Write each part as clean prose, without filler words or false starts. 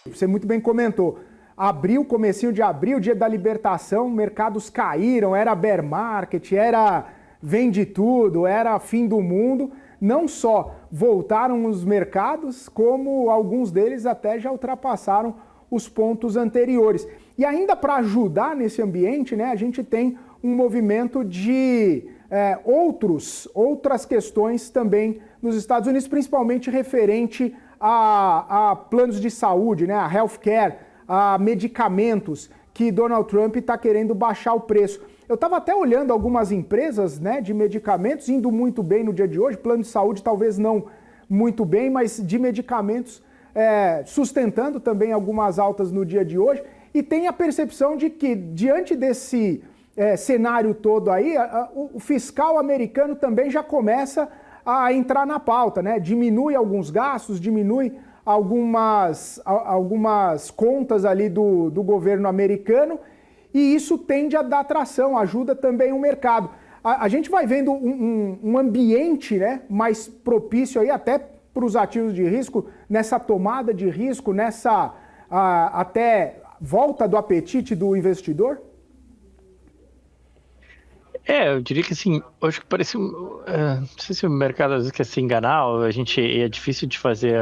Você muito bem comentou. Abril, comecinho de abril, dia da libertação, mercados caíram, era bear market, era vende tudo, era fim do mundo. Não só voltaram os mercados, como alguns deles até já ultrapassaram os pontos anteriores. E ainda para ajudar nesse ambiente, né, a gente tem um movimento de outras questões também nos Estados Unidos, principalmente referente a planos de saúde, né, a healthcare, a medicamentos, que Donald Trump está querendo baixar o preço. Eu estava até olhando algumas empresas, né, de medicamentos, indo muito bem no dia de hoje, plano de saúde talvez não muito bem, mas de medicamentos sustentando também algumas altas no dia de hoje, e tem a percepção de que, diante desse cenário todo aí, o fiscal americano também já começa a entrar na pauta, né? Diminui alguns gastos, diminui algumas contas ali do governo americano, e isso tende a dar tração, ajuda também o mercado. A gente vai vendo um ambiente, né, mais propício aí até para os ativos de risco, nessa tomada de risco, nessa até volta do apetite do investidor? Eu diria que assim, acho que parece, não sei se o mercado às vezes quer se enganar, ou é difícil de fazer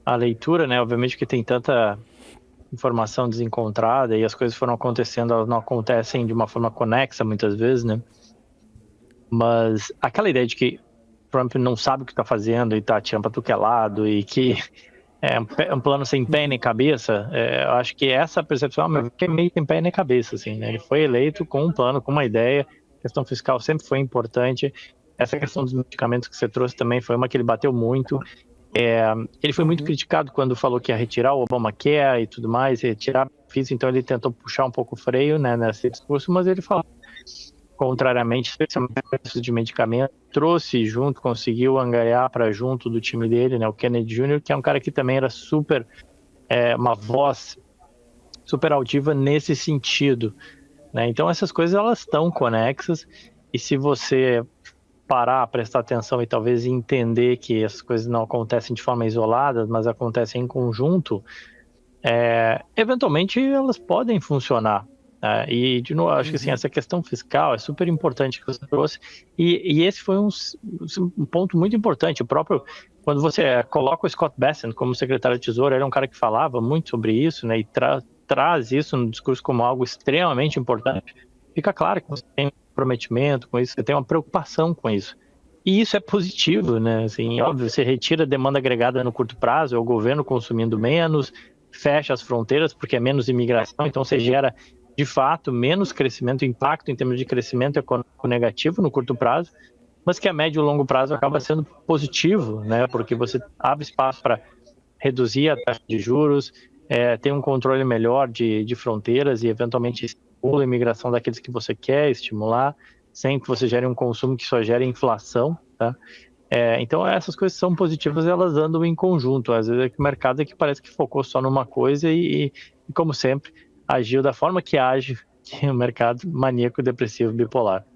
a leitura, né? Obviamente que tem tanta informação desencontrada e as coisas foram acontecendo, elas não acontecem de uma forma conexa muitas vezes, né? Mas aquela ideia de que Trump não sabe o que está fazendo e está atirando para tudo que é lado e que é um plano sem pé nem cabeça, eu acho que essa percepção é meio sem pé nem cabeça, assim, né? Ele foi eleito com um plano, com uma ideia, a questão fiscal sempre foi importante, essa questão dos medicamentos que você trouxe também foi uma que ele bateu muito. Ele foi muito criticado quando falou que ia retirar o Obamacare e tudo mais, retirar benefícios, então ele tentou puxar um pouco o freio, né, nesse discurso, mas ele falou contrariamente, especialmente de medicamento, trouxe junto, conseguiu angariar para junto do time dele, né, o Kennedy Jr., que é um cara que também era super, uma voz super altiva nesse sentido, né? Então essas coisas elas estão conexas, e se você parar, prestar atenção e talvez entender que essas coisas não acontecem de forma isolada, mas acontecem em conjunto, eventualmente elas podem funcionar. E, de novo, acho que assim, essa questão fiscal é super importante que você trouxe, e esse foi um ponto muito importante. O próprio, quando você coloca o Scott Bessent como secretário de Tesouro, ele é um cara que falava muito sobre isso, né, e traz isso no discurso como algo extremamente importante. Fica claro que você tem um comprometimento com isso, você tem uma preocupação com isso. E isso é positivo, né? Assim, óbvio, você retira a demanda agregada no curto prazo, é o governo consumindo menos, fecha as fronteiras porque é menos imigração, então você gera, de fato, menos crescimento, impacto em termos de crescimento econômico negativo no curto prazo, mas que a médio e longo prazo acaba sendo positivo, né? Porque você abre espaço para reduzir a taxa de juros, tem um controle melhor de fronteiras e, eventualmente, estimula a imigração daqueles que você quer estimular, sem que você gere um consumo que só gere inflação, tá? Então, essas coisas são positivas, elas andam em conjunto. Às vezes, o mercado que parece que focou só numa coisa e, como sempre, agiu da forma que age, que é o mercado maníaco, depressivo, bipolar.